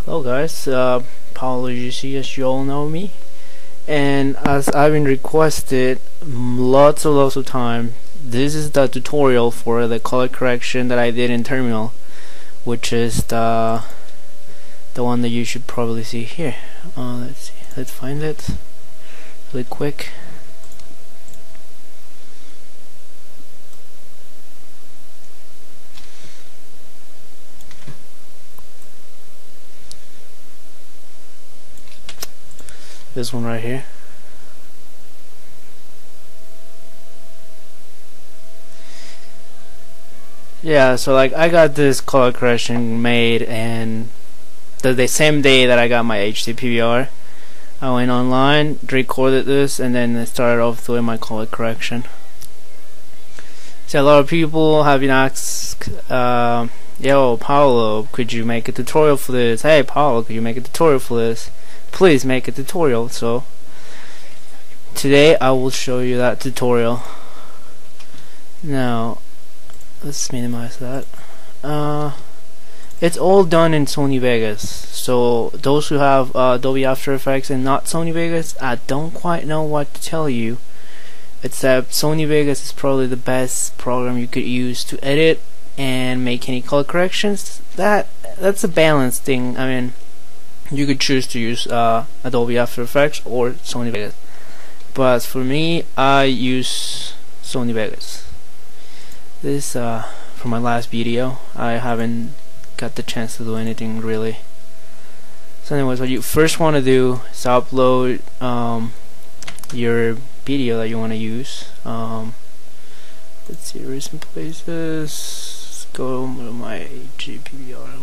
Hello guys, PaoloGZ, as you all know me, and as I've been requested lots of time, this is the tutorial for the color correction that I did in Terminal, which is the one that you should probably see here. Let's see, let's find it really quick. This one right here. Yeah, so like I got this color correction made, and the same day that I got my HD PVR, I went online, recorded this, and then I started off doing my color correction. So a lot of people have been asked, yo Paolo, could you make a tutorial for this? Hey Paolo, could you make a tutorial for this? Please make a tutorial. So today I will show you that tutorial. Now let's minimize that. It's all done in Sony Vegas, so those who have Adobe After Effects and not Sony Vegas, I don't quite know what to tell you, except Sony Vegas is probably the best program you could use to edit and make any color corrections. That's a balanced thing. I mean, you could choose to use Adobe After Effects or Sony Vegas, but for me, I use Sony Vegas. This for my last video. I haven't got the chance to do anything really. So anyways, what you first want to do is upload your video that you want to use. Let's see, recent places. Let's go to my GPVR.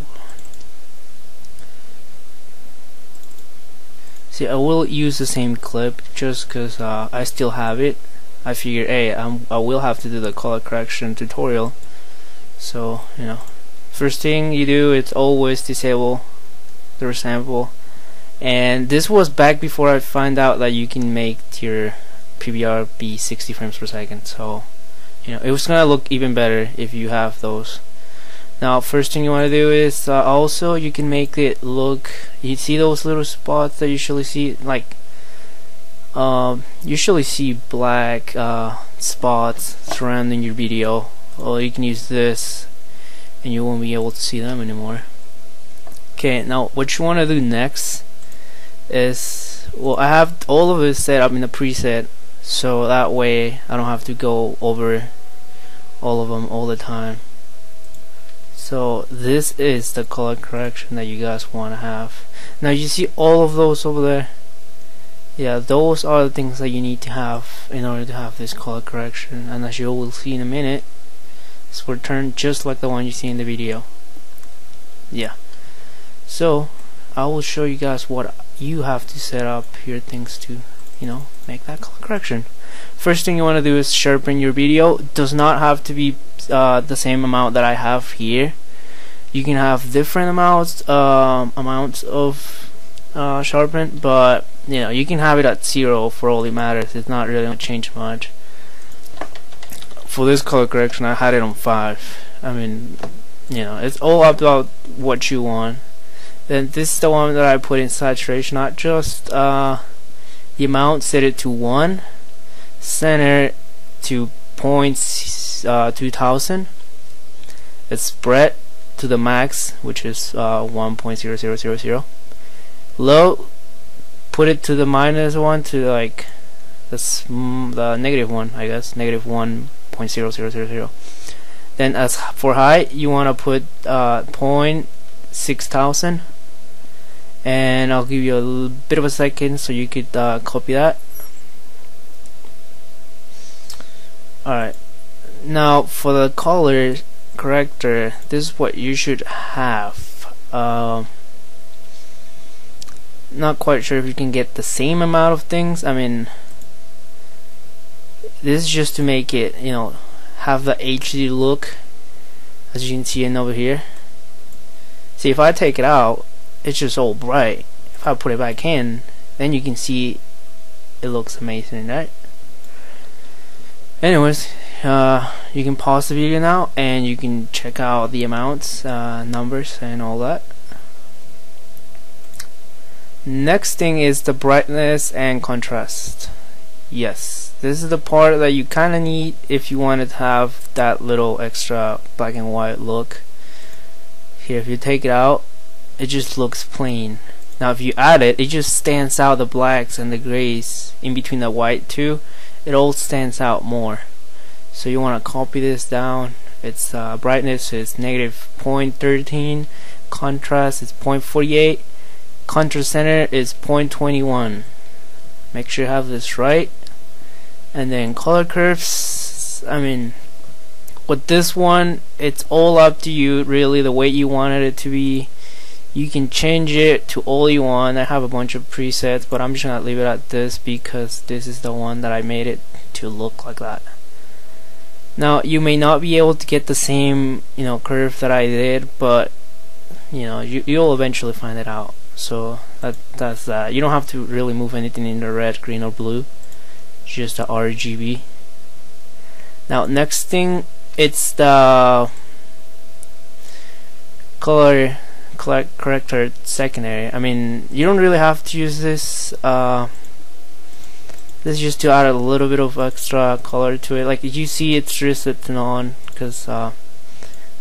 See, I will use the same clip just because I still have it. I figured, hey, I will have to do the color correction tutorial. So, you know, first thing you do is always disable the resample. And this was back before I found out that you can make your PVR be 60 frames per second. So, you know, it was gonna look even better if you have those. Now, first thing you want to do is also you can make it look. You see those little spots that you usually see, like usually see black spots surrounding your video. Well, you can use this, and you won't be able to see them anymore. Okay, now what you want to do next is, well, I have all of this set up in a preset, so that way I don't have to go over all of them all the time. So this is the color correction that you guys want to have. Now you see all of those over there. Yeah, those are the things that you need to have in order to have this color correction, and as you will see in a minute, this will turn just like the one you see in the video. Yeah, so I will show you guys what you have to set up your things to, you know, make that color correction. First thing you want to do is sharpen your video. It does not have to be the same amount that I have here. You can have different amounts of sharpen, but you know, you can have it at 0 for all it matters. It's not really gonna change much. For this color correction, I had it on 5. I mean, you know, it's all about what you want. Then this is the one that I put in saturation, not just the amount. Set it to 1, center to 0.2000. It's spread to the max, which is 1.0000. Low, put it to the -1 to like the -1, I guess, -1.0000. Then as for high, you want to put 0.6000, and I'll give you a little bit of a second so you could copy that. Alright, now for the color corrector, this is what you should have. Not quite sure if you can get the same amount of things. I mean, this is just to make it, you know, have the HD look, as you can see in over here. See, if I take it out, it's just all bright. If I put it back in, then you can see it looks amazing, right? Anyways, you can pause the video now and you can check out the amounts, numbers and all that. Next thing is the brightness and contrast. Yes, this is the part that you kind of need if you want to have that little extra black and white look. Here, if you take it out, it just looks plain. Now if you add it, it just stands out, the blacks and the grays in between the white too. It all stands out more. So you want to copy this down. Its brightness is negative 0.13, contrast is 0.48, contrast center is 0.21. Make sure you have this right. And then color curves, I mean, with this one, it's all up to you really, the way you wanted it to be. You can change it to all you want. I have a bunch of presets, but I'm just gonna leave it at this because this is the one that I made it to look like that. Now you may not be able to get the same, curve that I did, but you'll eventually find it out. So that's that. You don't have to really move anything in the red, green, or blue. Just the RGB. Now next thing, it's the color corrector secondary. I mean, you don't really have to use this. This is just to add a little bit of extra color to it. Like you see, it's just on because I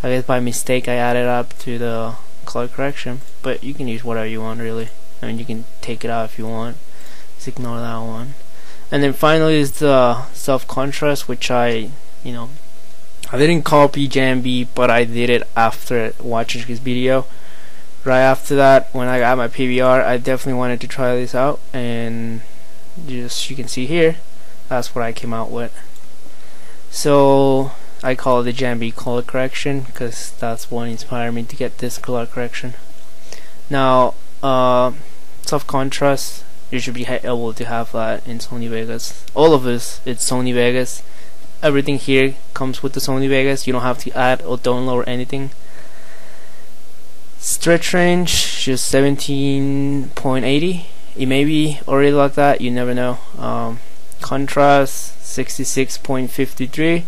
guess by mistake I added up to the color correction. But you can use whatever you want really. I mean, you can take it out if you want. Just ignore that one. And then finally is the self contrast, which I didn't copy JMB, but I did it after watching his video. Right after that, when I got my PBR, I definitely wanted to try this out, and just you can see here, that's what I came out with. So I call it the JMB color correction because that's what inspired me to get this color correction. Now, self contrast, you should be able to have that in Sony Vegas. All of this, it's Sony Vegas. Everything here comes with the Sony Vegas. You don't have to add or download or anything. Stretch range just 17.80. It may be already like that, you never know. Contrast 66.53.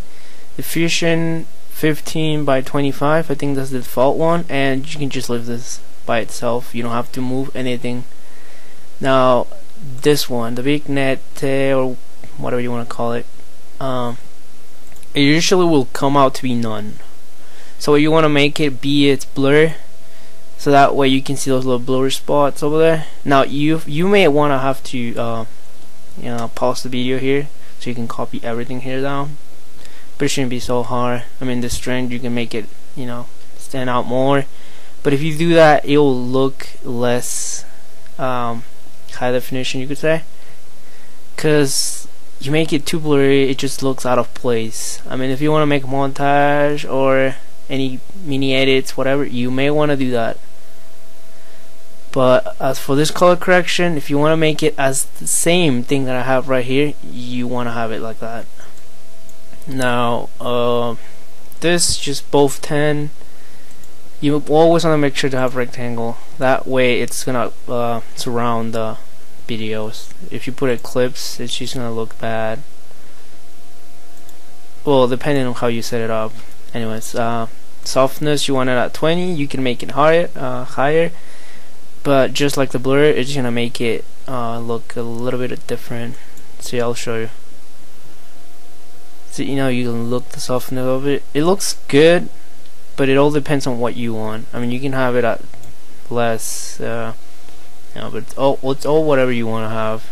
Diffusion 15 by 25. I think that's the default one, and you can just leave this by itself. You don't have to move anything. Now this one, the big net or whatever you want to call it, it usually will come out to be none. So you want to make it be its blur, so that way you can see those little blur spots over there. Now you may want to have to pause the video here so you can copy everything here down, but it shouldn't be so hard. I mean, the strength, you can make it stand out more, but if you do that, it will look less high definition, you could say, because you make it too blurry, it just looks out of place. I mean, if you want to make a montage or any mini edits, whatever, you may want to do that. But as for this color correction, if you want to make it as the same thing that I have right here, you want to have it like that. Now this just both 10. You always want to make sure to have rectangle, that way it's gonna surround the videos. If you put it clips, it's just gonna look bad. Well, depending on how you set it up. Anyways, softness, you want it at 20. You can make it higher, but just like the blur, it's gonna make it look a little bit different. See, I'll show you. So you can look the softness of it. It looks good, but it all depends on what you want. I mean, you can have it at less, but it's all whatever you want to have.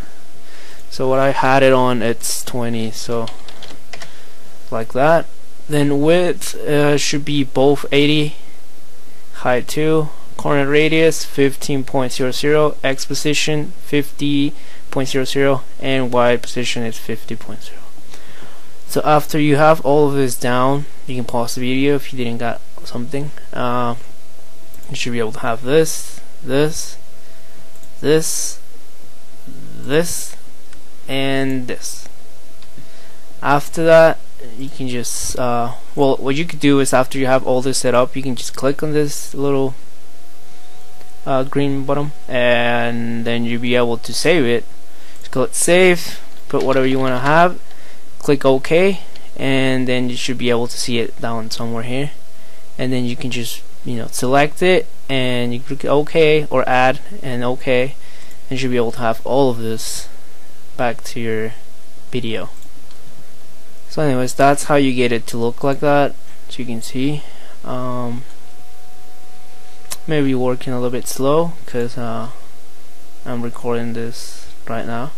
So what I had it on, it's 20, so like that. Then width should be both 80, height 2, corner radius 15.00, x position 50.00, and y position is 50.0. So after you have all of this down, you can pause the video if you didn't got something. You should be able to have this, and this. After that, you can just well, what you could do is, after you have all this set up, you can just click on this little green button, and then you'll be able to save it. Just click save, put whatever you want to have, click OK, and then you should be able to see it down somewhere here. And then you can just select it, and you click OK or add and OK, and you should be able to have all of this back to your video. So anyways, that's how you get it to look like that. So you can see maybe working a little bit slow because I'm recording this right now.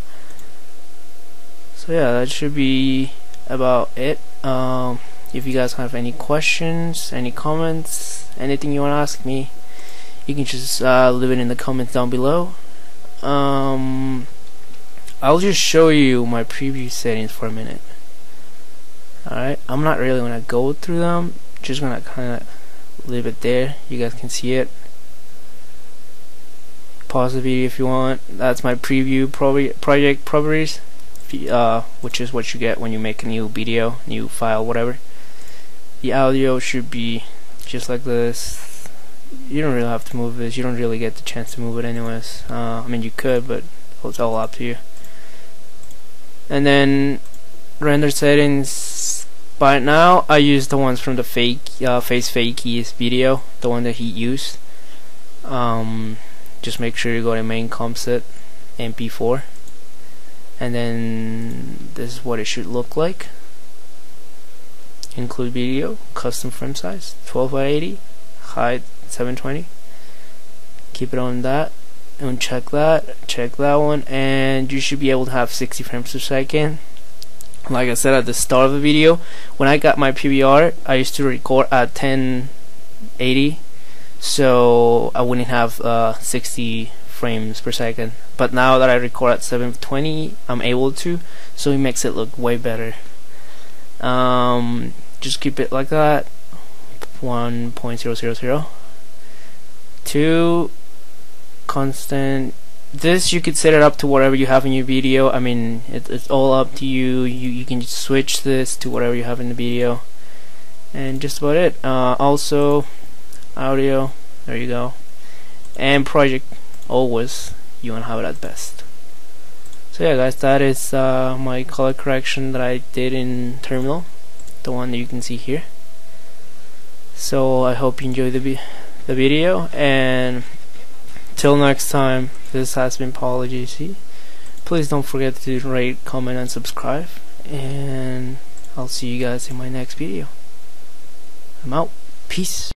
So yeah, that should be about it. If you guys have any questions, any comments, anything you want to ask me, you can just leave it in the comments down below. I'll just show you my preview settings for a minute. Alright, I'm not really gonna go through them, just gonna kinda leave it there. You guys can see it. Pause the video if you want. That's my preview project properties, which is what you get when you make a new video, new file, whatever. The audio should be just like this. You don't really have to move this. You don't really get the chance to move it anyways. I mean, you could, but it's all up to you. And then render settings. By now, I use the ones from the face fakies video, the one that he used. Just make sure you go to main composite MP4, and then this is what it should look like. Include video, custom frame size 12x80, height 720. Keep it on that, and check that one, and you should be able to have 60 frames per second. Like I said at the start of the video, when I got my PVR, I used to record at 1080, so I wouldn't have 60 frames per second. But now that I record at 720, I'm able to, so it makes it look way better. Just keep it like that. 1.000. 2 constant. This you could set it up to whatever you have in your video. I mean, it's all up to you. You can just switch this to whatever you have in the video, and just about it. Also, audio. There you go. And project, always you want to have it at best. So yeah, guys, that is my color correction that I did in Terminal, the one that you can see here. So I hope you enjoyed the video, and till next time, this has been PaoloGZ. Please don't forget to rate, comment, and subscribe, and I'll see you guys in my next video. I'm out. Peace.